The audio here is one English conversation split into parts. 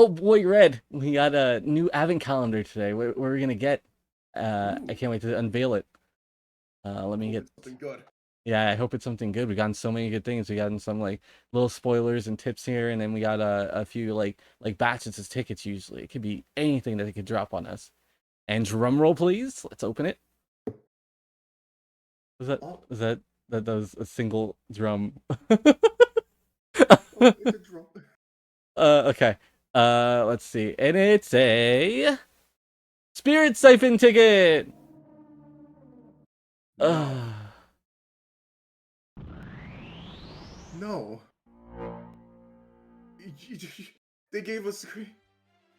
Oh boy, Red, we got a new advent calendar today. What are we gonna get? I Ooh, can't wait to unveil it. Let me hope get. it's something good. Yeah, I hope it's something good. We gotten so many good things. We gotten some like little spoilers and tips here, and then we got a few like batches of tickets. Usually, it could be anything that they could drop on us. And drum roll, please. Let's open it. Was that Oh, was that that was a single drum? oh, it's a drum. Okay. Let's see, and it's a Spirit Siphon ticket. No, Uh, no. They gave us.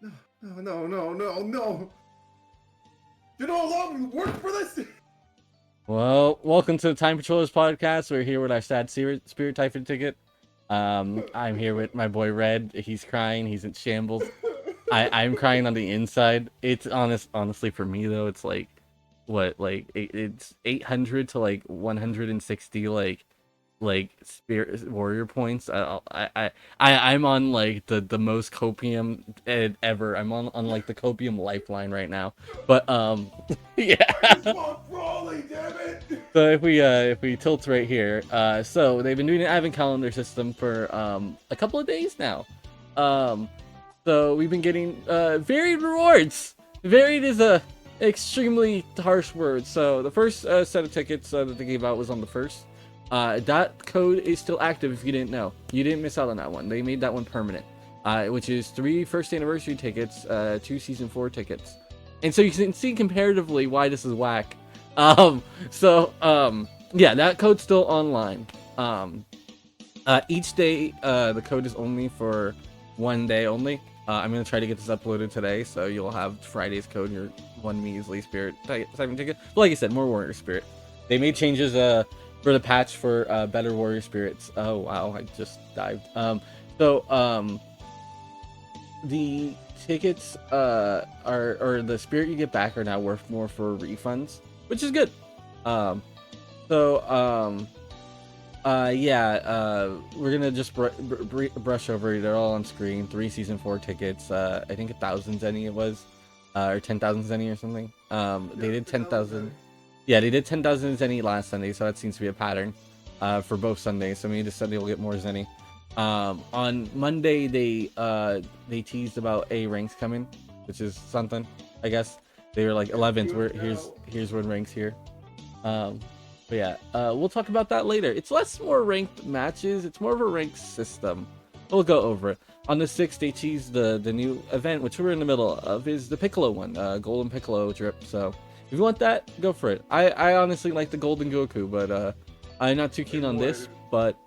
No, no, no, no, no, no. You don't allow me to work for this. Well, welcome to the Time Patrollers podcast. We're here with our sad Spirit Typhon ticket. I'm here with my boy Red. He's crying. He's in shambles. I'm crying on the inside. It's honestly for me though. It's like what it's 800 to like 160 like spirit warrior points. I'm on like the most copium ever. I'm on like the copium lifeline right now. But I just yeah. want Brawly, damn it. So if we tilt right here, so they've been doing an advent calendar system for a couple of days now. Um, so we've been getting varied rewards. Varied is a extremely harsh word. So the first set of tickets that they gave out was on the first. That code is still active if you didn't know. You didn't miss out on that one. They made that one permanent. Which is 3 first anniversary tickets, 2 season 4 tickets. And so you can see comparatively why this is whack. Yeah, that code's still online. Each day, the code is only for 1 day only. I'm gonna try to get this uploaded today, so you'll have Friday's code in your one measly spirit typing ticket. But like I said, more warrior spirit. They made changes for the patch for better warrior spirits. Oh wow, I just dived. So the tickets are or the spirit you get back are now worth more for refunds, which is good. Um, so yeah, we're gonna just brush over it. They're all on screen. 3 season 4 tickets. I think 1,000 zenny it was, or 10,000 zenny or something. They Yeah, did 10,000. 10,000. Yeah, they did 10,000 zenny last Sunday, so that seems to be a pattern. For both Sundays. So maybe this Sunday we'll get more zenny. On Monday they teased about A ranks coming, which is something, I guess. They were like 11th. Where here's one ranks here. Um, but yeah, we'll talk about that later. It's less more ranked matches. It's more of a ranked system. We'll go over it. On the 6th, they teased the new event, which we're in the middle of, is the Piccolo one, Golden Piccolo drip. So if you want that, go for it. I honestly like the Golden Goku, but I'm not too keen I on this. wanted, But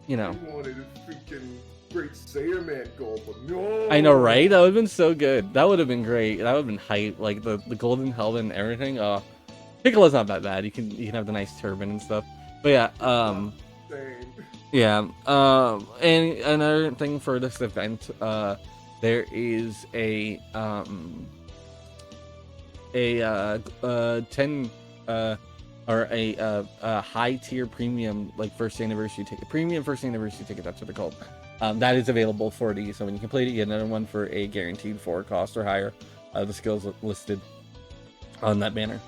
you I know, wanted a freaking great Saiyaman goal, but I know, no. right? That would have been so good. That would have been great. That would have been hype. Like the golden helmet and everything. Piccolo's not that bad. You can have the nice turban and stuff. But yeah, It's not the same. yeah. And another thing for this event, there is a 10 or a high tier premium like first anniversary ticket, premium first anniversary ticket. That's what they're called. That is available for these. So when you complete it, you get another one for a guaranteed 4 cost or higher. The skills listed on that banner.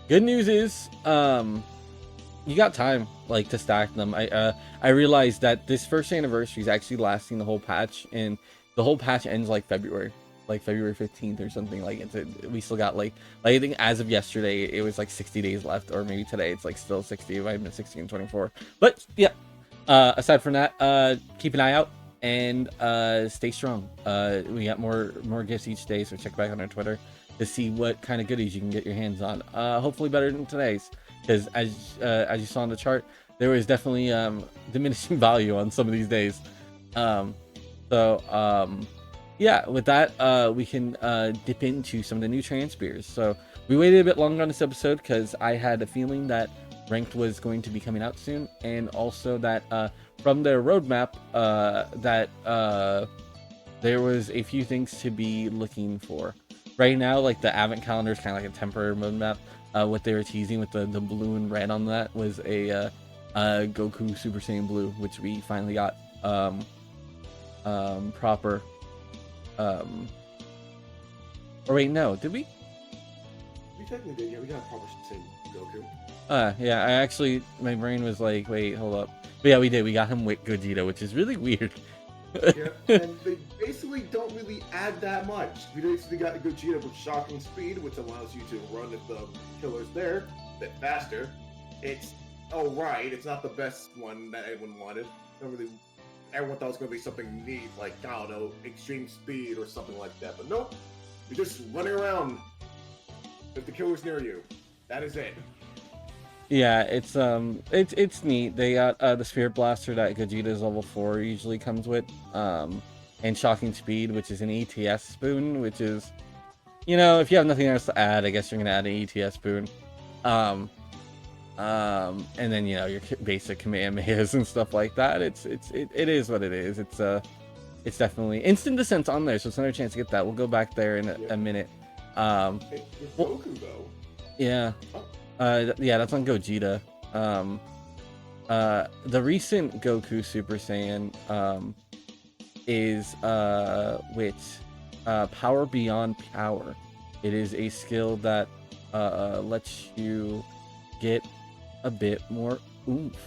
Good news is, you got time like to stack them. I realized that this first anniversary is actually lasting the whole patch, and the whole patch ends like February 15th or something. Like we still got like I think as of yesterday it was like 60 days left, or maybe today it's like still 60. It might have been 60 and 24. But yeah, aside from that, keep an eye out and stay strong. We got more gifts each day, so check back on our Twitter to see what kind of goodies you can get your hands on. Hopefully better than today's, because as you saw in the chart, there was definitely diminishing value on some of these days. Um, so yeah, with that, we can dip into some of the new Transpeers. So we waited a bit longer on this episode because I had a feeling that Ranked was going to be coming out soon, and also that from their roadmap, that there was a few things to be looking for. Right now, like the Advent calendar is kind of like a temporary roadmap. What they were teasing with the blue and red on that was a Goku Super Saiyan Blue, which we finally got proper Or wait, no, did we? We technically did, yeah, we got a proper same Goku. Yeah, I actually, my brain was like, wait, hold up. But yeah, we did. We got him with Gogeta, which is really weird. Yeah, and they basically don't really add that much. We basically got Gogeta with shocking speed, which allows you to run if the killer's there, a bit faster. It's alright, it's not the best one that everyone wanted. Everyone thought it was going to be something neat, like, I don't know, extreme speed or something like that. But nope, you're just running around if the killer's near you. That is it. Yeah, it's neat. They got the Spirit Blaster that Gogeta's level 4 usually comes with, and Shocking Speed, which is an ETS spoon, which is, you know, if you have nothing else to add, I guess you're gonna add an ETS spoon. And then, you know, your basic Kamehamehas and stuff like that. It is what it is. It's definitely Instant Descent's on there, so it's another chance to get that. We'll go back there in a minute. With Goku, though. Yeah. Yeah, that's on Gogeta. The recent Goku Super Saiyan is Power Beyond Power. It is a skill that lets you get a bit more oomph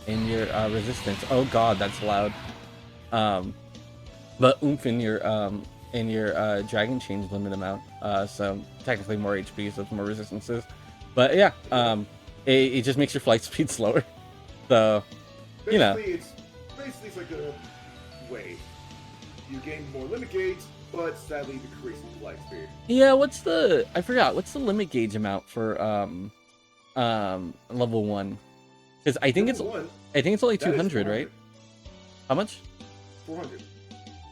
in your resistance. Oh god, that's loud. But oomph in your Dragon Change limit amount. So technically more HP, so it's more resistances. But yeah, it just makes your flight speed slower. So, you know. It's like a wave. You gain more limit gauge, but sadly decreasing flight speed. Yeah, I forgot, what's the limit gauge amount for level 1? Because I think it's only 200, right? How much? 400.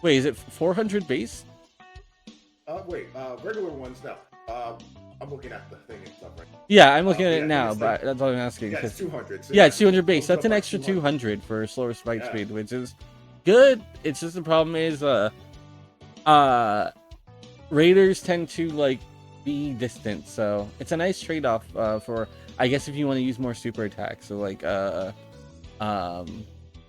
Wait, is it 400 base? Regular ones, no. I'm looking at the thing and stuff right now. Yeah, I'm looking at it now, but that's what I'm asking. Yeah, it's 200. So yeah, it's 200 base. That's an extra 200 for slower spike speed, which is good. It's just the problem is, Raiders tend to, like, be distant, so it's a nice trade-off, for, I guess, if you want to use more super attacks, so, like, you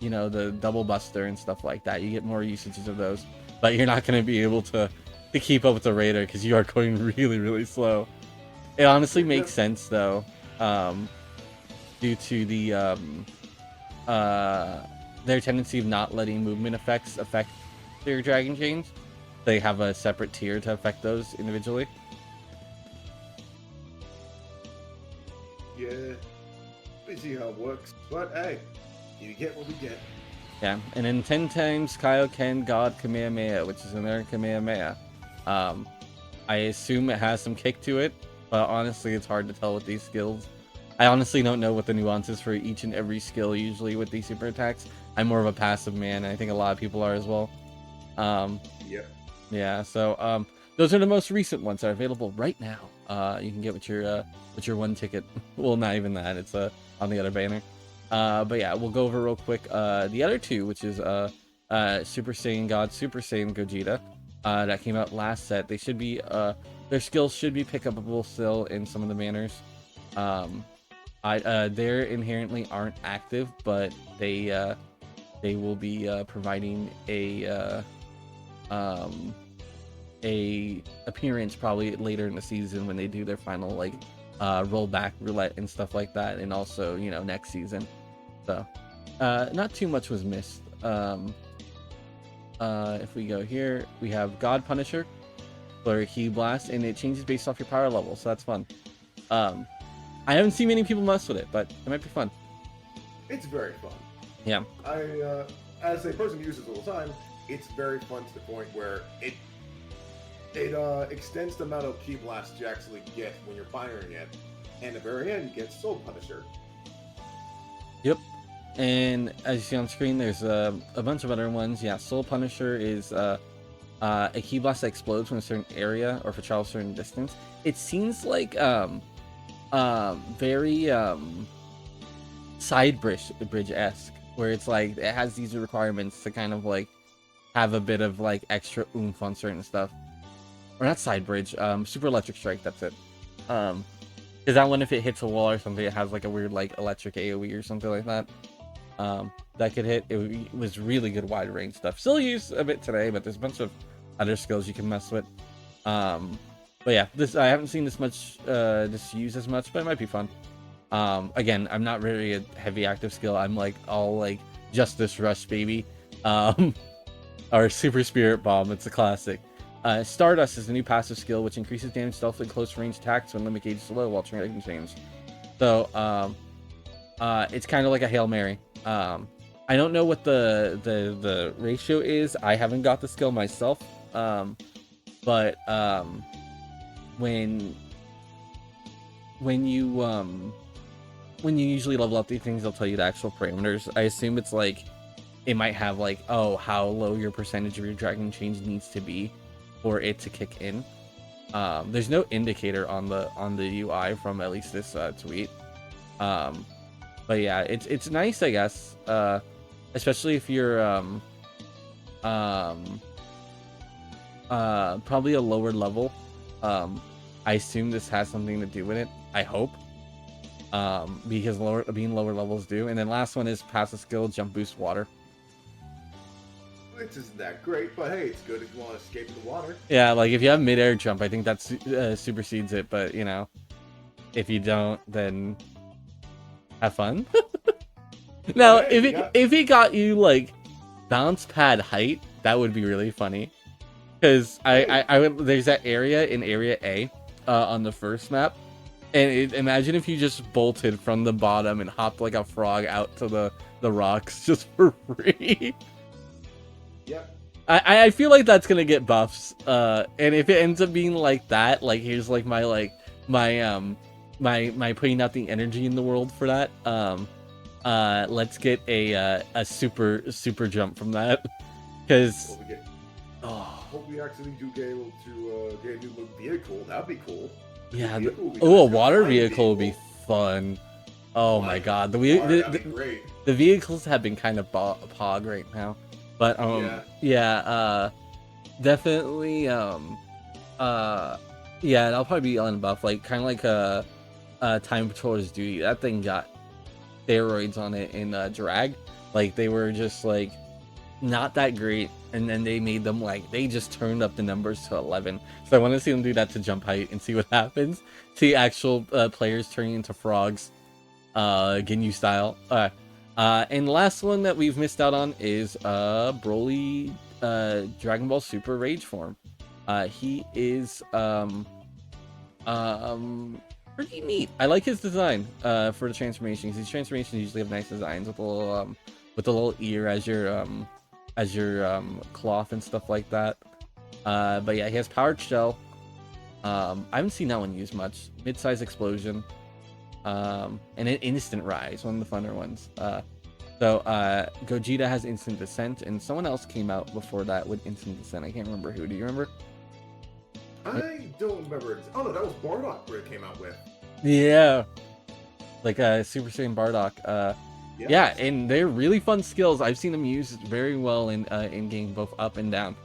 know, the Double Buster and stuff like that. You get more usages of those, but you're not going to be able to keep up with the Raider because you are going really, really slow. It honestly makes sense, though, due to the their tendency of not letting movement effects affect their Dragon Chains. They have a separate tier to affect those individually. Yeah, we see how it works, but hey, you get what we get. Yeah, and then 10 times Kaioken God Kamehameha, which is another Kamehameha. I assume it has some kick to it, but honestly, it's hard to tell with these skills. I honestly don't know what the nuances for each and every skill usually with these super attacks. I'm more of a passive man, and I think a lot of people are as well. Yep. Yeah, so those are the most recent ones that are available right now. You can get with your one ticket. Well, not even that. It's on the other banner. But yeah, we'll go over real quick the other two, which is Super Saiyan God, Super Saiyan Gogeta. That came out last set. They should be their skills should be pick upable still in some of the manners. They're inherently aren't active, but they will be providing a appearance probably later in the season when they do their final like rollback roulette and stuff like that, and also, you know, next season. So not too much was missed. If we go here, we have God Punisher for Ki Blast, and it changes based off your power level, so that's fun. I haven't seen many people mess with it, but it might be fun. It's very fun. Yeah. As a person who uses it all the time, it's very fun to the point where it extends the amount of Ki Blast you actually get when you're firing it, and at the very end, you get Soul Punisher. Yep. And as you see on screen, there's a bunch of other ones. Yeah, Soul Punisher is a Ki Blast that explodes from a certain area or for travels a certain distance. It seems like very Side Bridge-esque, where it's like it has these requirements to kind of like have a bit of like extra oomph on certain stuff. Or not Side Bridge, Super Electric Strike, that's it. Because that one, if it hits a wall or something, it has like a weird like electric AoE or something like that. That could hit. It was really good wide range stuff. Still used a bit today, but there's a bunch of other skills you can mess with. But yeah, this I haven't seen this much this used as much, but it might be fun. Again, I'm not really a heavy active skill. I'm like all like Justice Rush, baby. Or Super Spirit Bomb. It's a classic. Stardust is a new passive skill which increases damage stealthily close range attacks when limit gauge is low while trading change. So it's kind of like a Hail Mary. I don't know what the ratio is. I haven't got the skill myself. But when you usually level up these things, they'll tell you the actual parameters. I assume it's like it might have like, oh, how low your percentage of your dragon change needs to be for it to kick in. There's no indicator on the UI from at least this tweet. But yeah, it's nice, I guess. Especially if you're probably a lower level. I assume this has something to do with it. I hope. Because being lower levels do. And then last one is passive skill, jump boost water. Which isn't that great, but hey, it's good if you want to escape in the water. Yeah, like if you have mid-air jump, I think that supersedes it. But you know, if you don't, then have fun. Now, hey, if it got you like bounce pad height, that would be really funny. Because I would, there's that area in area A on the first map. And imagine if you just bolted from the bottom and hopped like a frog out to the rocks just for free. Yep. I feel like that's gonna get buffs. And if it ends up being like that, like here's like my putting out the energy in the world for that. Let's get a super jump from that. Because hope we actually do get able to get a new vehicle. That'd be cool. Yeah. A water vehicle would be fun. Oh my god, the vehicles have been kind of pog right now, but yeah, definitely yeah, that'll probably be on buff, like kind of like Time Patroller's Duty. That thing got steroids on it in drag, like they were just like not that great, and then they made them like they just turned up the numbers to 11. So I want to see them do that to jump height and see what happens. See actual players turning into frogs, Ginyu style. And the last one that we've missed out on is Broly Dragon Ball Super Rage form. He is pretty neat. I like his design for the transformations. These transformations usually have nice designs with a little ear as your cloth and stuff like that. But yeah, he has powered shell. I haven't seen that one used much. Mid-size explosion, and an instant rise, one of the funner ones. So Gogeta has instant descent, and someone else came out before that with instant descent. I can't remember who. Do you remember? I don't remember. Oh no, that was Bardock where it came out with. Yeah, like Super Saiyan Bardock. Yeah, and they're really fun skills. I've seen them used very well in game, both up and down.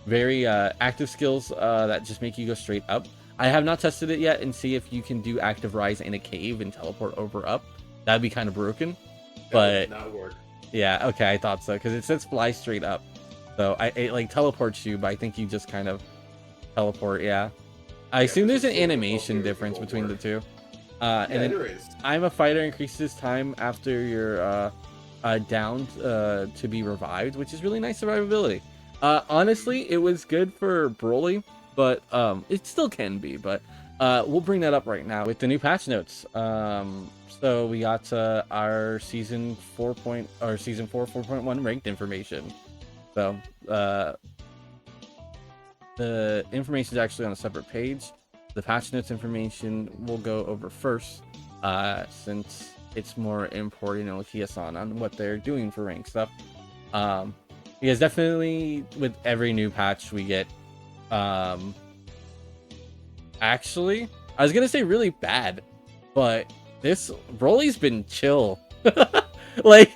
Very active skills that just make you go straight up. I have not tested it yet and see if you can do active rise in a cave and teleport over up. That'd be kind of broken, but that would not work. Yeah, okay, I thought so because it says fly straight up, so it like teleports you, but I think you just kind of teleport. Yeah, I assume there's an animation difference between the two. And then there is. I'm a Fighter increases time after you're down to be revived, which is really nice survivability. Honestly, it was good for Broly, but it still can be. But we'll bring that up right now with the new patch notes. So we got our season 4 4.1 ranked information. So the information is actually on a separate page. The patch notes information we'll go over first, since it's more important and key us on what they're doing for rank stuff. Because definitely with every new patch we get, actually, I was gonna say really bad, but this Broly's been chill. Like,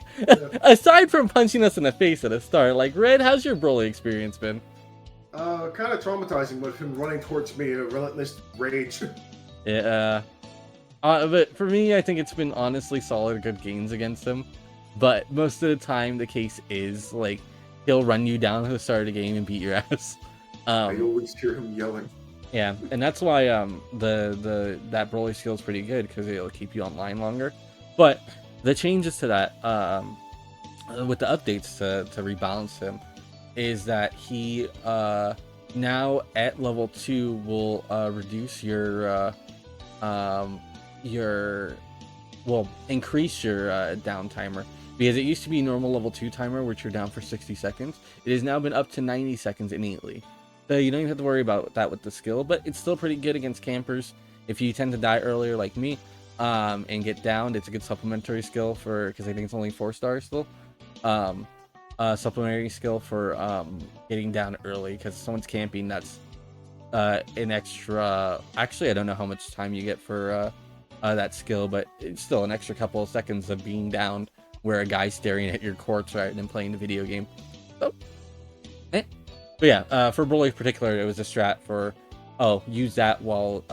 aside from punching us in the face at the start, like Red, how's your Broly experience been? Kind of traumatizing with him running towards me in a relentless rage. Yeah. But for me, I think it's been honestly solid, good gains against him. But most of the time, the case is like he'll run you down to the start of the game and beat your ass. I always hear him yelling. Yeah, and that's why that Broly skill is pretty good, because it'll keep you online longer. But the changes to that with the updates to rebalance him is that he now at level 2 will reduce your increase your down timer, because it used to be normal level 2 timer, which you're down for 60 seconds. It has now been up to 90 seconds innately. So you don't even have to worry about that with the skill, but it's still pretty good against campers. If you tend to die earlier like me, and get downed, it's a good supplementary skill for, because I think it's only 4 stars still. Supplementary skill for getting down early, because if someone's camping, that's an extra. Actually, I don't know how much time you get for that skill, but it's still an extra couple of seconds of being down where a guy's staring at your corpse rather than playing the video game. So, But yeah, for Broly in particular, it was a strat for, use that while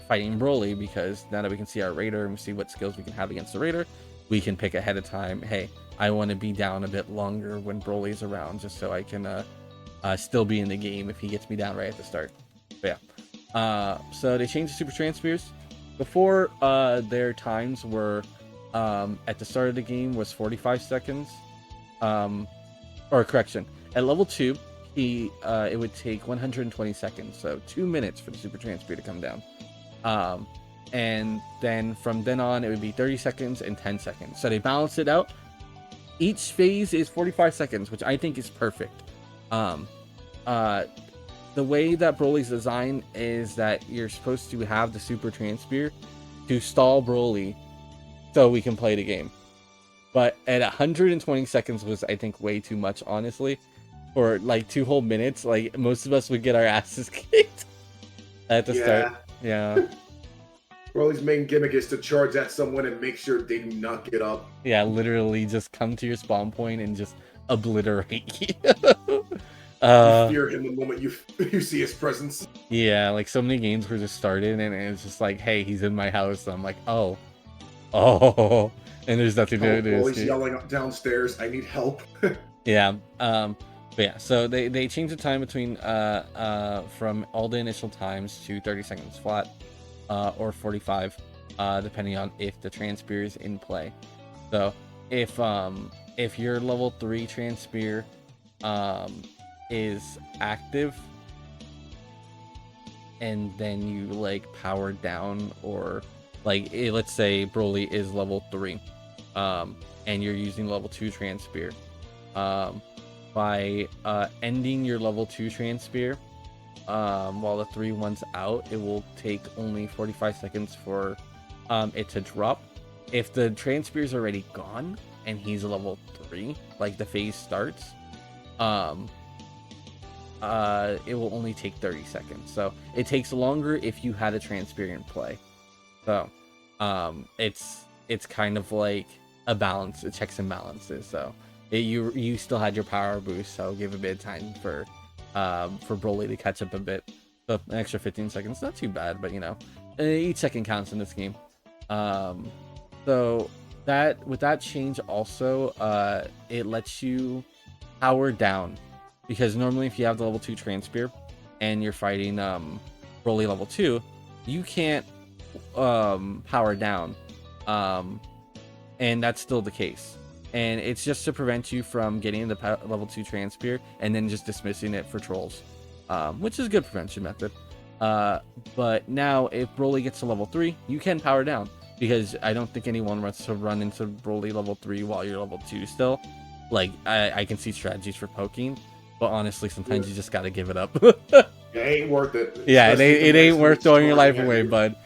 fighting Broly, because now that we can see our Raider and we see what skills we can have against the Raider, we can pick ahead of time, hey, I want to be down a bit longer when Broly's around, just so I can still be in the game if he gets me down right at the start. But yeah, so they changed the Super Transfers. Before, their times were, at the start of the game was 45 seconds, or correction, at level 2, it would take 120 seconds, so 2 minutes for the Super Transfer to come down. And then from then on, it would be 30 seconds and 10 seconds. So they balanced it out. Each phase is 45 seconds, which I think is perfect. The way that Broly's designed is that you're supposed to have the Super Transfer to stall Broly so we can play the game. But at 120 seconds was, I think, way too much, honestly. For like 2 whole minutes, like most of us would get our asses kicked at the start. Yeah. Broly's main gimmick is to charge at someone and make sure they do not get up. Yeah, literally just come to your spawn point and just obliterate you. You fear him the moment you see his presence. Yeah, like so many games were just started and it's just like, hey, he's in my house. I'm like, oh, and there's nothing to do. Broly's yelling downstairs, I need help. Yeah. But yeah, so they changed the time between from all the initial times to 30 seconds flat, or 45, depending on if the transfer is in play. So if your level 3 transfer is active, and then you like power down, or like let's say Broly is level 3, and you're using level 2 transfer, by ending your level 2 transfer while the 3 one's out, it will take only 45 seconds for it to drop. If the transfer is already gone and he's a level 3, like the phase starts, it will only take 30 seconds. So it takes longer if you had a transfer in play. So it's kind of like a balance, it checks and balances. So you still had your power boost, so give a bit of time for Broly to catch up a bit. So an extra 15 seconds, not too bad, but you know, each second counts in this game. So that with that change also, it lets you power down, because normally if you have the level 2 transfer and you're fighting Broly level 2, you can't power down, and that's still the case. And it's just to prevent you from getting the level 2 transfer and then just dismissing it for trolls, which is a good prevention method. But now if Broly gets to level 3, you can power down, because I don't think anyone wants to run into Broly level 3 while you're level 2 still. Like, I can see strategies for poking, but honestly, sometimes you just gotta give it up. It ain't worth it. Yeah, it ain't worth throwing your life away, bud.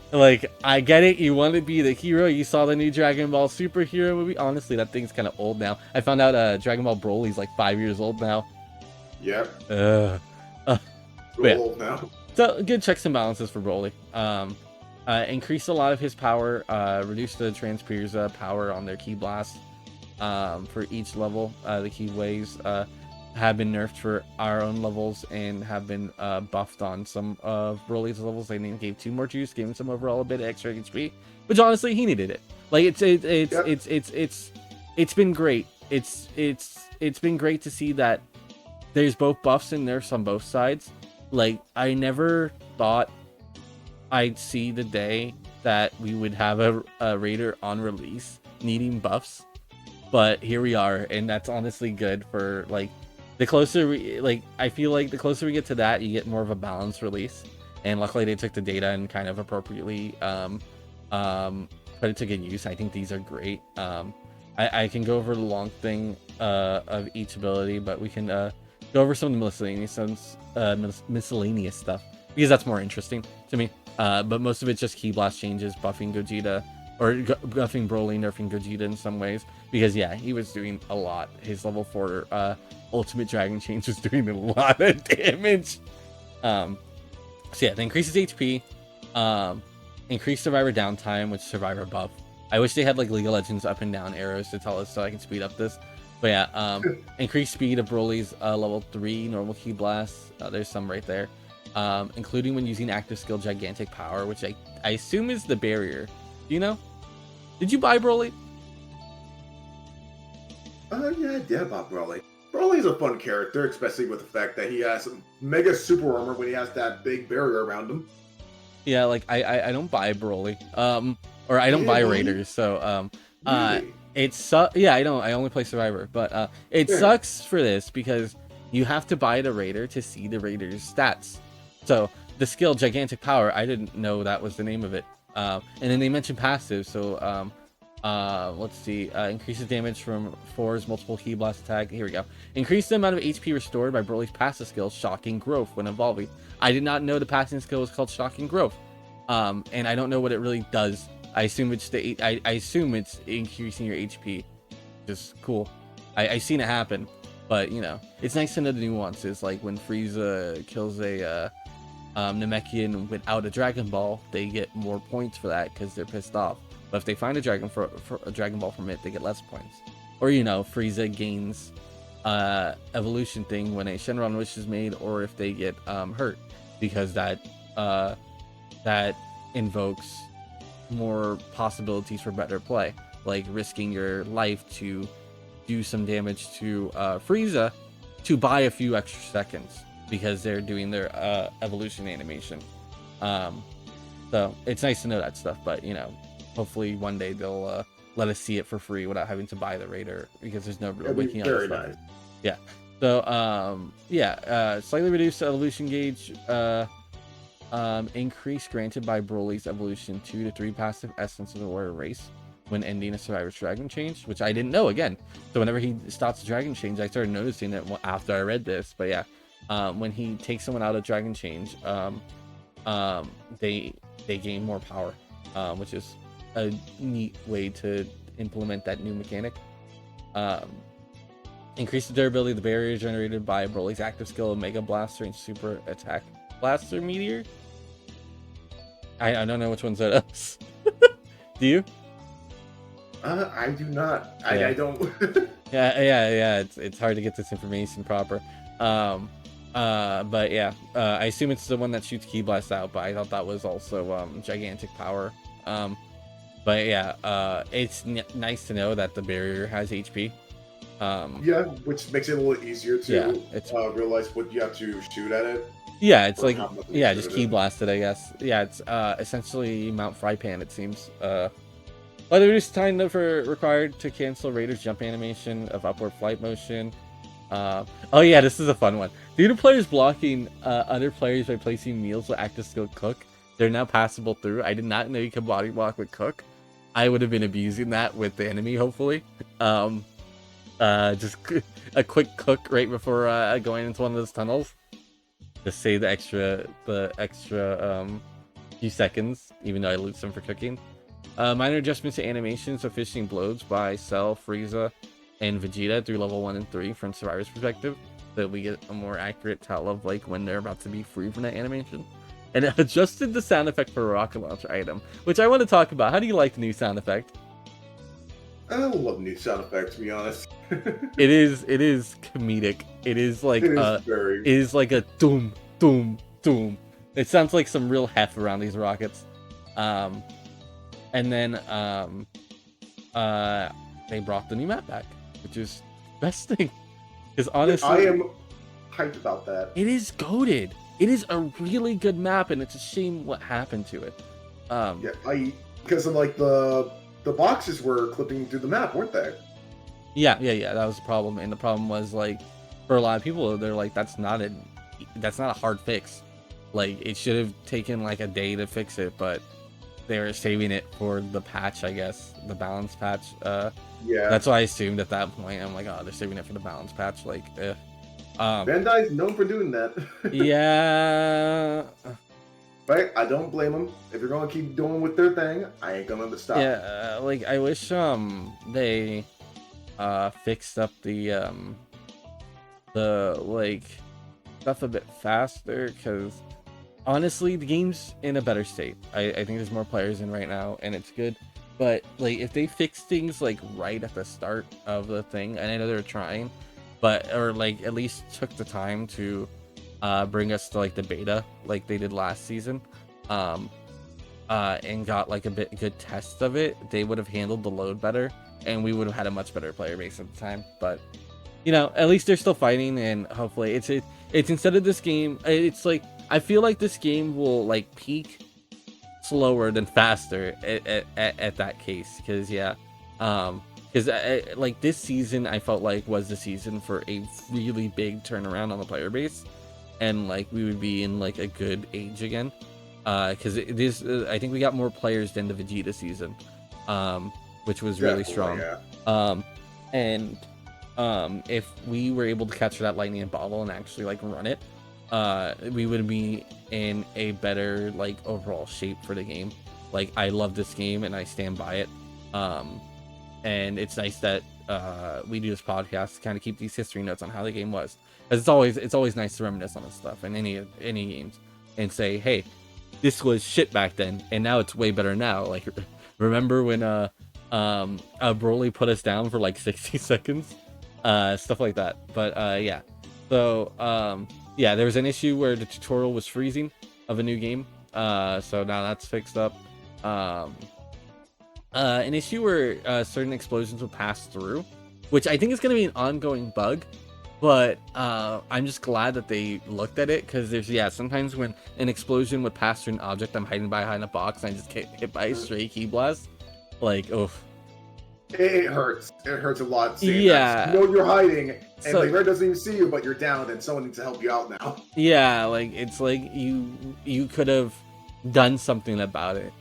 Like, I get it, you want to be the hero, you saw the new Dragon Ball superhero movie. Honestly, that thing's kind of old now. I found out Dragon Ball Broly's like 5 years old now. Yep. Old now. So, good checks and balances for Broly. Increase a lot of his power, reduce the transfer's power on their Ki Blast for each level. The Ki Waves have been nerfed for our own levels and have been buffed on some of Broly's levels. They gave 2 more juice, gave him some overall a bit of extra HP, which honestly he needed it. Like it's been great it's been great to see that there's both buffs and nerfs on both sides. Like, I never thought I'd see the day that we would have a raider on release needing buffs, but here we are, and that's honestly good for, like, the closer we, like, I feel like the closer we get to that, you get more of a balanced release. And luckily they took the data and kind of appropriately put it to good use. I think these are great. I can go over the long thing of each ability, but we can go over some of the miscellaneous stuff, because that's more interesting to me. But most of it's just Ki Blast changes, buffing Gogeta, or buffing Broly, nerfing Gogeta in some ways. Because yeah, he was doing a lot. His level 4 Ultimate Dragon Change was doing a lot of damage. So yeah, it increases HP, increased Survivor downtime with Survivor buff. I wish they had like League of Legends up and down arrows to tell us so I can speed up this. But yeah, increased speed of Broly's level 3 normal Ki Blast. There's some right there. Including when using active skill Gigantic Power, which I assume is the barrier. Do you know? Did you buy Broly? Yeah, I did about Broly. Broly's a fun character, especially with the fact that he has mega super armor when he has that big barrier around him. Yeah, like I don't buy Broly. Or I don't buy Raiders, so Really? yeah, I don't. I only play Survivor, but it sucks for this because you have to buy the Raider to see the Raider's stats. So the skill Gigantic Power, I didn't know that was the name of it. And then they mentioned passive, so let's see, increases damage from 4's multiple Ki Blast attack. Here we go. Increase the amount of HP restored by Broly's passive skill, Shocking Growth, when evolving. I did not know the passing skill was called Shocking Growth, and I don't know what it really does. I assume it's I assume it's increasing your HP. Just cool. I seen it happen, but you know, it's nice to know the nuances. Like when Frieza kills a Namekian without a Dragon Ball, they get more points for that because they're pissed off. But if they find a Dragon Ball from it, they get less points. Or you know, Frieza gains evolution thing when a Shenron wish is made, or if they get hurt, because that invokes more possibilities for better play, like risking your life to do some damage to Frieza to buy a few extra seconds because they're doing their evolution animation. So it's nice to know that stuff, but you know, hopefully one day they'll let us see it for free without having to buy the Raider, because there's no real waking up stuff. Nice. Yeah. So slightly reduced evolution gauge. Increase granted by Broly's evolution 2 to 3 passive essence of the warrior race when ending a Survivor's Dragon Change, which I didn't know again. So whenever he stops the Dragon Change, I started noticing it after I read this. But yeah, when he takes someone out of Dragon Change, they gain more power, which is a neat way to implement that new mechanic. Increase the durability of the barrier generated by Broly's active skill of Mega Blaster and Super Attack Blaster Meteor. I don't know which one's that else. Do you? I do not. Yeah. I don't. yeah. It's hard to get this information proper. But yeah, I assume it's the one that shoots Ki Blast out. But I thought that was also Gigantic Power. But yeah, it's nice to know that the barrier has HP. Yeah, which makes it a little easier to realize what you have to shoot at it. Yeah, it's like, yeah, just Ki Blast it, I guess. Yeah, it's essentially Mount Frypan, it seems. But reduced time required to cancel Raider's jump animation of upward flight motion. Oh yeah, this is a fun one. Due to players blocking other players by placing meals with active skill Cook, they're now passable through. I did not know you could body block with Cook. I would have been abusing that with the enemy, hopefully. Just a quick Cook right before going into one of those tunnels. Just save the extra few seconds, even though I lose them for cooking. Minor adjustments to animations of finishing blows by Cell, Frieza, and Vegeta through level 1 and 3 from Survivor's perspective, so that we get a more accurate tell of like when they're about to be free from that animation. And it adjusted the sound effect for a rocket launcher item, which I want to talk about. How do you like the new sound effect? I love new sound effects, to be honest. It is comedic. It is like it is like a doom, doom, doom. It sounds like some real heft around these rockets. And then they brought the new map back, which is the best thing. Because I honestly, am hyped about that. it is goated. It is a really good map, and it's a shame what happened to it. Yeah, because of like the boxes were clipping through the map, weren't they? Yeah. That was the problem, and the problem was like for a lot of people, they're like, that's not a hard fix. Like it should have taken like a day to fix it, but they were saving it for the patch, I guess, the balance patch. Yeah. That's what I assumed at that point. I'm like, oh, they're saving it for the balance patch. Like, Bandai's known for doing that. yeah, Right? I don't blame them. If you're gonna keep doing with their thing, I ain't gonna stop. yeah. Like I wish they fixed up the like stuff a bit faster, because honestly the game's in a better state. I think there's more players in right now and it's good, but like if they fix things like right at the start of the thing, and I know they're trying, but or like at least took the time to bring us to like the beta like they did last season, and got like a good test of it, they would have handled the load better, and we would have had a much better player base at the time. But you know, at least they're still fighting, and hopefully it's instead of this game, it's like I feel like this game will like peak slower than faster at that case, because yeah, because like this season I felt like was the season for a really big turnaround on the player base, and like we would be in like a good age again, because this I think we got more players than the Vegeta season, which was really strong. Yeah. And if we were able to capture that lightning in bottle and actually like run it, we would be in a better like overall shape for the game. Like I love this game and I stand by it, and it's nice that we do this podcast to kind of keep these history notes on how the game was, because it's always nice to reminisce on this stuff in any games and say, hey, this was shit back then and now it's way better now. Like remember when Broly put us down for like 60 seconds, stuff like that. But yeah, so yeah, there was an issue where the tutorial was freezing of a new game, so now that's fixed up. An issue where certain explosions will pass through, which I think is going to be an ongoing bug, but I'm just glad that they looked at it, because there's sometimes when an explosion would pass through an object I'm hiding behind a box and I just get hit by a stray key blast, like oof. It hurts. It hurts a lot. Yeah. You know you're hiding, and So- the red doesn't even see you, but you're down, and someone needs to help you out now. Yeah, like it's like you could have done something about it,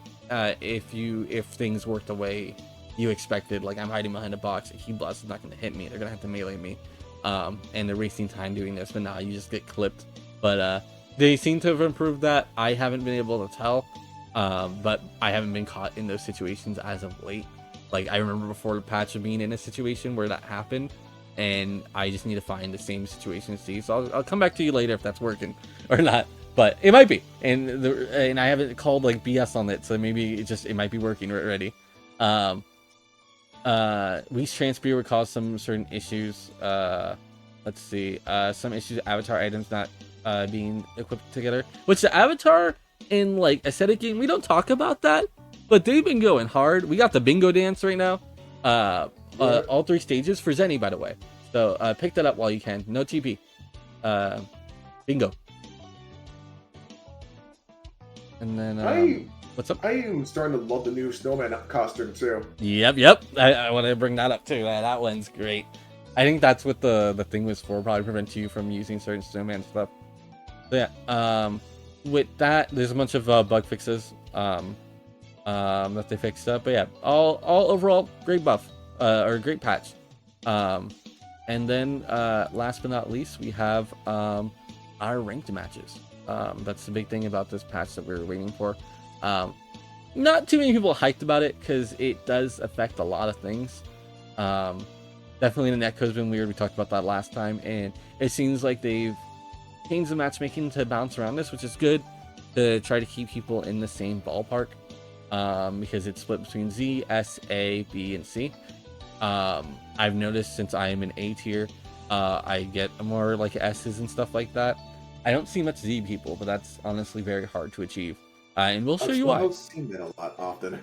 if things worked the way you expected. Like I'm hiding behind a box, a key blast is not going to hit me. They're going to have to melee me, and they're wasting time doing this. But now you just get clipped. But they seem to have improved that. I haven't been able to tell, but I haven't been caught in those situations as of late. Like I remember before the patch of being in a situation where that happened, and I just need to find the same situation to see. So I'll come back to you later if that's working or not. But it might be, and I haven't called like BS on it, so maybe it might be working already. Least transfer would cause some certain issues. Let's see, some issues with avatar items not being equipped together, which the avatar in like aesthetic game, we don't talk about that, but they've been going hard. We got the bingo dance right now, all 3 stages for Zenny, by the way, so pick that up while you can. No TP, bingo. And then what's up? I am starting to love the new snowman costume too. Yep. I want to bring that up too. That one's great. I think that's what the thing was for, probably prevent you from using certain snowman stuff. So yeah, with that, there's a bunch of bug fixes that they fixed up. But yeah, all overall great buff, or great patch. And then last but not least, we have our ranked matches. That's the big thing about this patch that we were waiting for. Not too many people hyped about it, because it does affect a lot of things. Definitely the netcode's been weird. We talked about that last time, and it seems like they've changed the matchmaking to bounce around this, which is good to try to keep people in the same ballpark, because it's split between Z, S, A, B, and C. I've noticed since I am an A tier, I get more like S's and stuff like that. I don't see much Z people, but that's honestly very hard to achieve. And we'll show you why. I've seen that a lot often.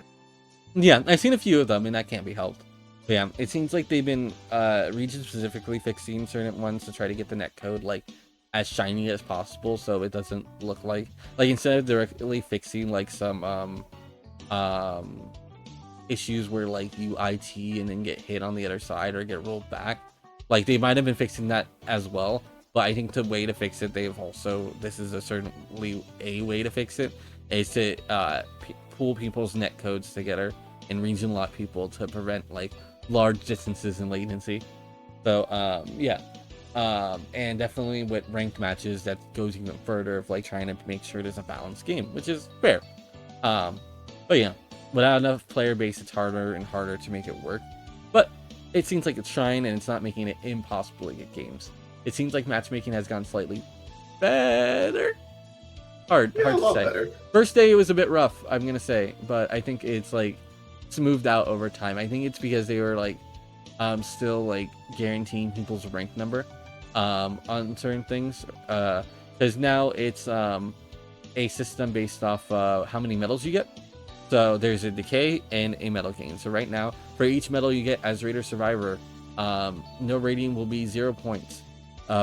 Yeah, I've seen a few of them, and that can't be helped. Yeah, it seems like they've been region specifically fixing certain ones to try to get the net code like as shiny as possible, so it doesn't look like instead of directly fixing like some um issues where like you IT and then get hit on the other side or get rolled back. Like they might have been fixing that as well, but I think the way to fix it, they've also this is a certainly a way to fix it is to pool people's net codes together and region lock people to prevent like large distances and latency. So yeah. And definitely with ranked matches that goes even further of like trying to make sure there's a balanced game, which is fair. But yeah, without enough player base, it's harder and harder to make it work. But it seems like it's trying, and it's not making it impossible to get games. It seems like matchmaking has gone slightly better. Hard to say. Better. First day it was a bit rough, I'm gonna say, but I think it's like smoothed out over time. I think it's because they were like still like guaranteeing people's rank number on certain things. Because now it's a system based off how many medals you get. So there's a decay and a medal gain. So right now, for each medal you get as Raider Survivor, no rating will be 0 points.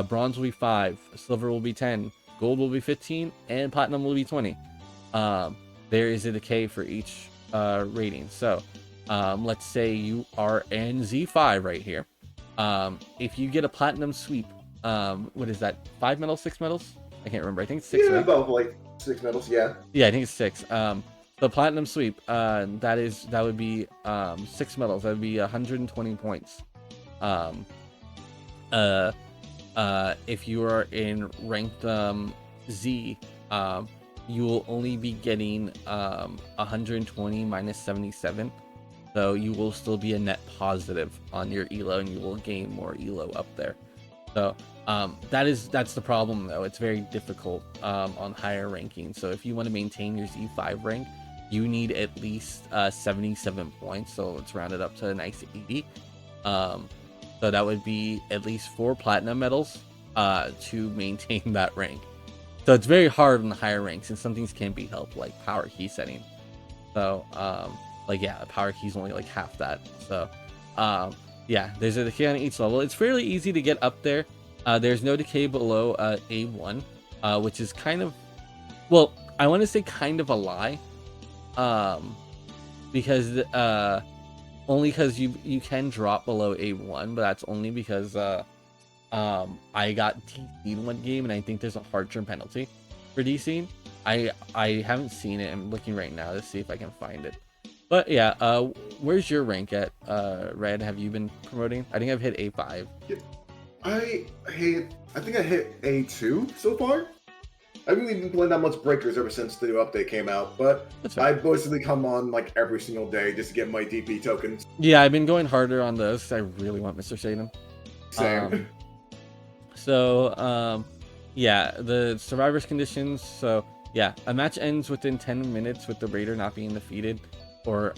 Bronze will be 5, silver will be 10, gold will be 15, and platinum will be 20. There is a decay for each rating. So let's say you are in Z5 right here. If you get a platinum sweep, what is that? 5 medals, 6 medals? I can't remember. I think it's 6. Yeah, right? about like 6 medals. Yeah. Yeah, I think it's 6. The platinum sweep, that would be 6 medals. That would be 120 points. If you are in ranked Z, you will only be getting 120 minus 77. So you will still be a net positive on your elo, and you will gain more elo up there. So that's the problem though. It's very difficult on higher ranking. So if you want to maintain your Z5 rank, you need at least 77 points. So let's round it up to a nice 80. So that would be at least 4 platinum medals to maintain that rank. So it's very hard on the higher ranks, and some things can be helped, like power key setting. So like yeah, the power key is only like half that. So yeah, there's a decay on each level. It's fairly easy to get up there. There's no decay below A1, which is kind of, well, I want to say kind of a lie, because only because you can drop below A1, but that's only because I got DC'd one game, and I think there's a hard turn penalty for DCing. I haven't seen it. I'm looking right now to see if I can find it. But yeah, where's your rank at, Red? Have you been promoting? I think I've hit A5. Yeah. I think I hit A2 so far. I haven't even been playing that much Breakers ever since the new update came out, but I basically come on like every single day just to get my DP tokens. Yeah, I've been going harder on those. I really want Mr. Satan. Same. Yeah, the survivors conditions. So yeah, a match ends within 10 minutes with the Raider not being defeated, or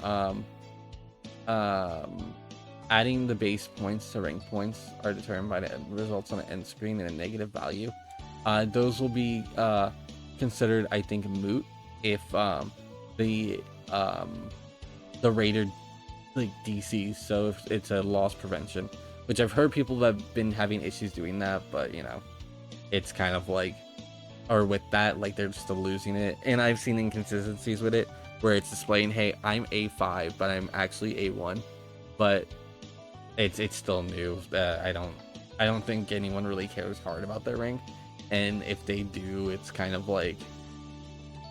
adding the base points to rank points are determined by the results on the end screen and a negative value. Those will be considered, I think, moot if the Raider like DCs. So if it's a loss prevention, which I've heard people have been having issues doing that, but you know, it's kind of like, or with that, like they're still losing it. And I've seen inconsistencies with it where it's displaying, hey, I'm A5, but I'm actually A1, but it's still new. I don't think anyone really cares hard about their rank, and if they do, it's kind of like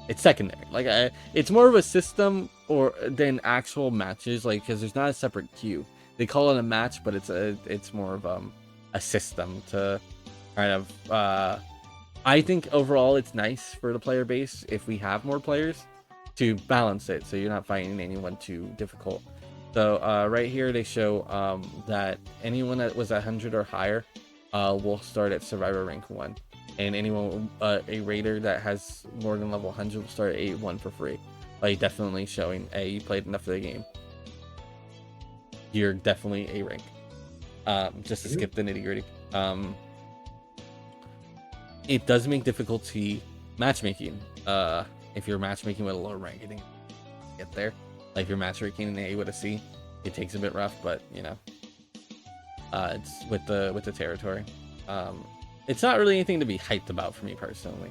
it's secondary. Like it's more of a system or than actual matches, like because there's not a separate queue. They call it a match, but it's more of a system to kind of I think overall it's nice for the player base if we have more players to balance it, so you're not finding anyone too difficult. So right here they show that anyone that was 100 or higher will start at Survivor rank 1, and anyone a Raider that has more than level 100 will start at A1 for free. Like definitely showing, hey, you played enough of the game, you're definitely A rank. Just to skip the nitty gritty. It does make difficulty matchmaking. If you're matchmaking with a lower rank, I think get there. Like if you're matchmaking in A with a C, it takes a bit rough, but you know, it's with the territory. It's not really anything to be hyped about for me personally.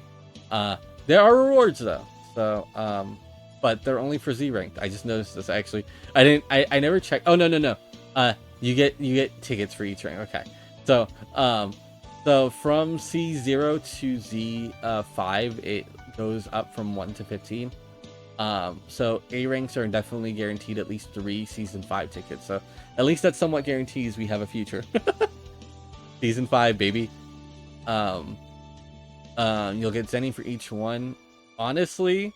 There are rewards though, so but they're only for Z ranked. I just noticed this actually. I never checked. Oh no. You get tickets for each rank. Okay, so so from C0 to Z5, it goes up from 1 to 15. So A ranks are definitely guaranteed at least 3 season 5 tickets. So at least that somewhat guarantees we have a future. Season 5, baby. You'll get Zenny for each one. Honestly,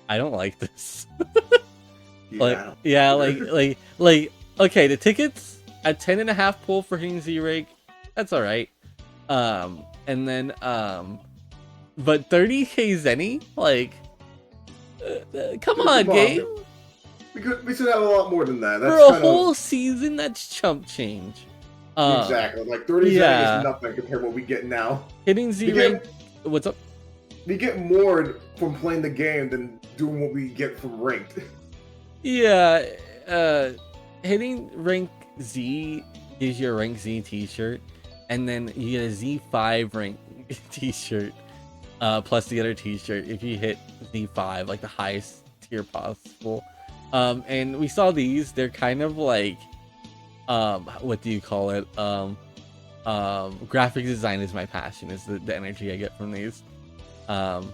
I don't like this. Okay, the tickets at 10.5 pull for hitting Z rank, that's all right. And then but 30k Zenny, like, come on, game. We should have a lot more than that. That's for a whole season, that's chump change. Exactly, like 30 Zenny is nothing compared to what we get now. Hitting Z rank, what's up? We get more from playing the game than doing what we get from ranked. Yeah, hitting rank Z gives you a rank Z t-shirt, and then you get a Z5 rank t-shirt, plus the other t-shirt if you hit Z5, like the highest tier possible. And we saw these, they're kind of like, what do you call it? Graphic design is my passion, is the energy I get from these. For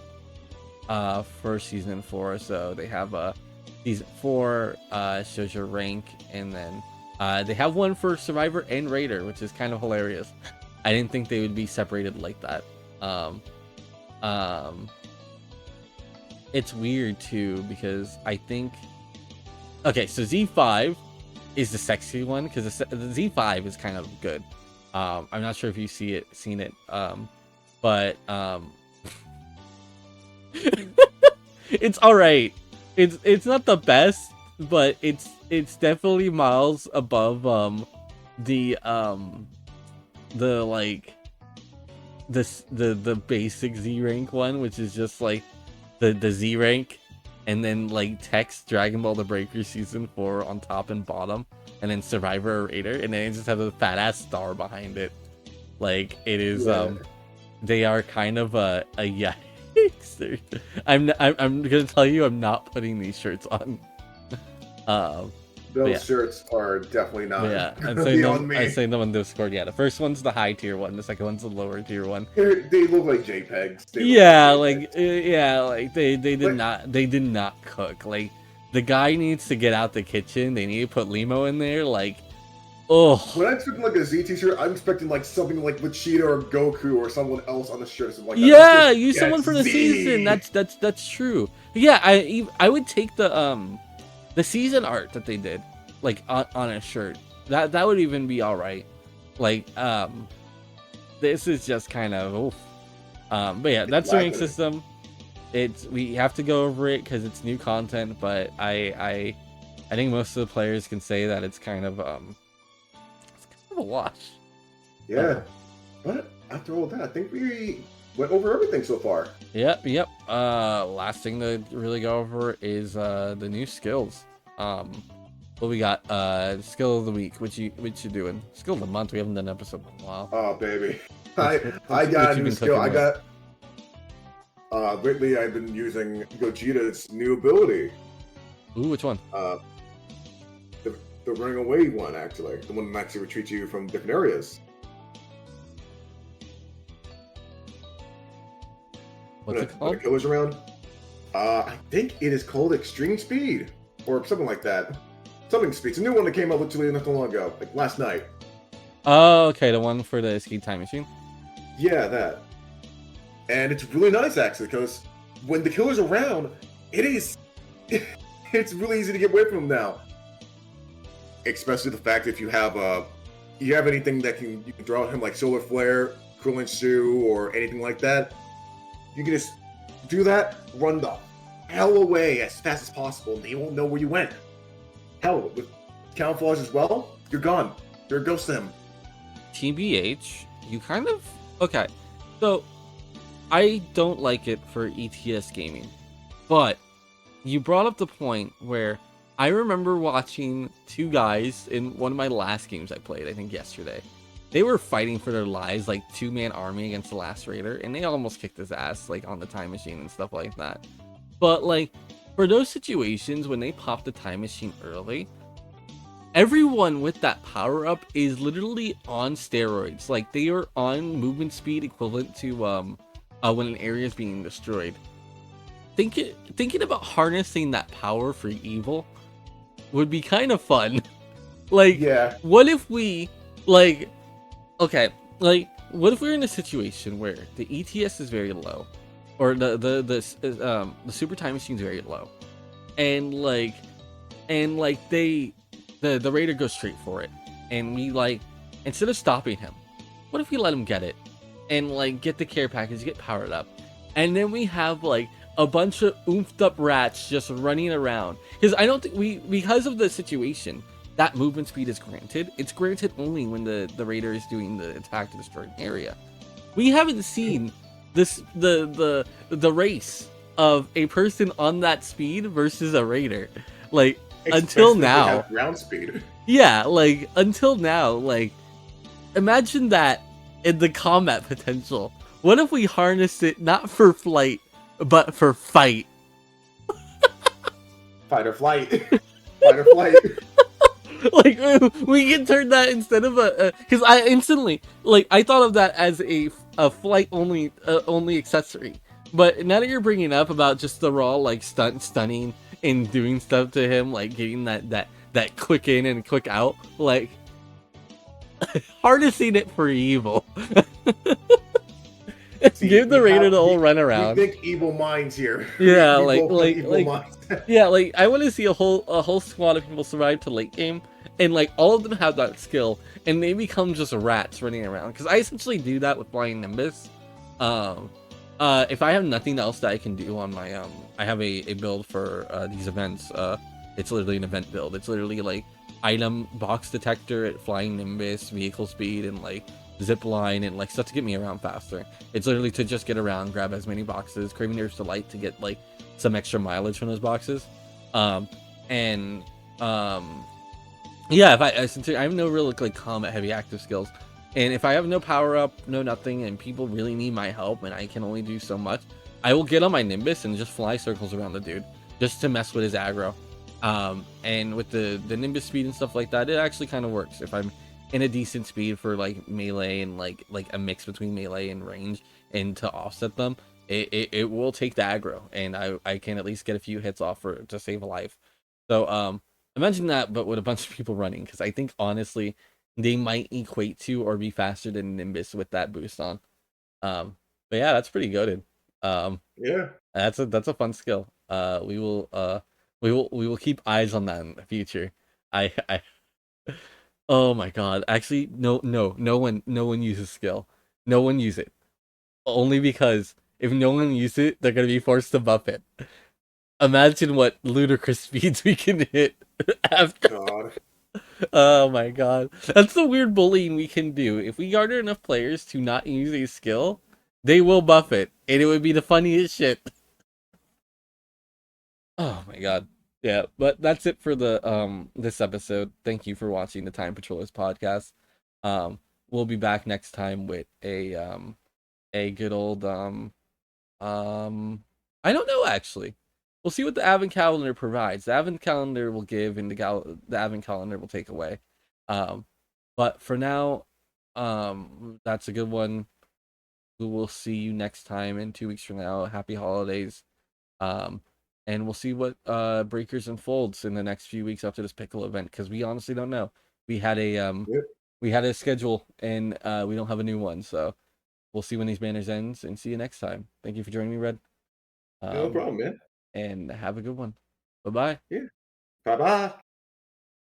season 4, so they have season 4 shows your rank, and then they have one for Survivor and Raider, which is kind of hilarious. I didn't think they would be separated like that. It's weird too, because I think, okay, so Z5 is the sexy one, because the Z5 is kind of good. I'm not sure if you've seen it, but it's all right. It's not the best, but it's definitely miles above the basic Z rank one, which is just like the Z rank, and then like text Dragon Ball The Breaker season 4 on top and bottom, and then Survivor or Raider, and then it just has a fat ass star behind it. Like, it is they are kind of a yikes. I'm gonna tell you, I'm not putting these shirts on. Those shirts are definitely not. Yeah, I'm saying them on Discord. Yeah, the first one's the high tier one. The second one's the lower tier one. They look like JPEGs. They did not cook. Like, the guy needs to get out the kitchen. They need to put Limo in there. Like, oh. When I'm expecting like a Z t-shirt, I'm expecting like something like Vegeta or Goku or someone else on the shirt. Like that. Yeah, use someone for the season. That's true. Yeah, I would take the season art that they did, like on a shirt. That would even be all right. Like, this is just kind of oof. But yeah, that's the rank system. We have to go over it because it's new content, but I think most of the players can say that it's kind of a wash. Yeah, but after all that, I think we went over everything so far. Yep. Last thing to really go over is the new skills. What we got? Skill of the week. Which you doing? Skill of the month. We haven't done an episode in a while. Oh baby, I got a new skill. I got. Lately I've been using Gogeta's new ability. Ooh, which one? The running away one, actually. The one that actually retreats you from different areas. What's it called? When the killer's around. I think it is called Extreme Speed. Or something like that. Something Speed. It's a new one that came out literally not too long ago. Like last night. Oh, okay. The one for the Escape Time Machine? Yeah, that. And it's really nice, actually, because when the killer's around, it's really easy to get away from him now. Especially the fact if you have anything that you can draw at him, like Solar Flare, Krillin Shoe, or anything like that, you can just do that, run the hell away as fast as possible, and they won't know where you went. Hell, with camouflage as well, you're gone. You're a ghost to him. TBH, you kind of... Okay, so I don't like it for ETS gaming, but you brought up the point where I remember watching two guys in one of my last games I played, I think yesterday. They were fighting for their lives, like two-man army against the last raider, and they almost kicked his ass, like on the time machine and stuff like that. But like, for those situations when they pop the time machine early, everyone with that power up is literally on steroids. Like they are on movement speed equivalent to when an area is being destroyed. Thinking about harnessing that power for evil would be kind of fun. Like, Yeah. what if we, like, okay, like, what if we're in a situation where the ETS is very low, or the super time machine is very low, and like the raider goes straight for it, and we like instead of stopping him, what if we let him get it, and like get the care package, get powered up, and then we have like a bunch of oomphed up rats just running around, because I don't think because of the situation that movement speed is granted. It's granted only when the raider is doing the attack to destroy an area. We haven't seen this the race of a person on that speed versus a raider, like until Especially if they now. have ground speed. Yeah, like until now, like imagine that in the combat potential. What if we harnessed it not for flight, but for fight? Fight or flight. Fight or flight. Like we can turn that instead of a because I instantly like I thought of that as a flight only accessory, but now that you're bringing up about just the raw like stunning and doing stuff to him, like getting that quick in and quick out, like harnessing it for evil. See, Give the we raider have- the whole run We around. think evil minds here. Yeah, We both have like evil minds. yeah, like I want to see a whole squad of people survive to late game, and like all of them have that skill, and they become just rats running around. Because I essentially do that with Flying Nimbus. If I have nothing else that I can do on my I have a build for these events. It's literally an event build. It's literally like item box detector at Flying Nimbus, vehicle speed, and like zip line and like stuff to get me around faster. It's literally to just get around, grab as many boxes, Craving Urge Delight to get like some extra mileage from those boxes. And yeah, if since I have no real like combat heavy active skills, and if I have no power up, no nothing, and people really need my help, and I can only do so much, I will get on my Nimbus and just fly circles around the dude just to mess with his aggro. And with the Nimbus speed and stuff like that, it actually kind of works if I'm in a decent speed for like melee and like a mix between melee and range, and to offset them, it will take the aggro, and I can at least get a few hits off for to save a life. So imagine that, but with a bunch of people running, because I think honestly they might equate to or be faster than Nimbus with that boost on. But yeah, that's pretty goated. Yeah. That's a fun skill. We will keep eyes on that in the future. I oh my god. Actually, no one uses skill. No one use it. Only because if no one uses it, they're gonna be forced to buff it. Imagine what ludicrous speeds we can hit after. God. Oh my god. That's the weird bullying we can do. If we garner enough players to not use a skill, they will buff it. And it would be the funniest shit. Oh my god. Yeah, but that's it for the this episode. Thank you for watching the Time Patrollers podcast. We'll be back next time with a good old I don't know actually. We'll see what the Advent calendar provides. The Advent calendar will give, and the Advent calendar will take away. Um, but for now, that's a good one. We will see you next time in 2 weeks from now. Happy holidays. Um, and we'll see what breakers and folds in the next few weeks after this pickle event, because we honestly don't know. We had a Yep. we had a schedule, and we don't have a new one, so we'll see when these banners ends, and see you next time. Thank you for joining me, Red. No problem, man. And have a good one. Bye bye. Yeah. Bye bye.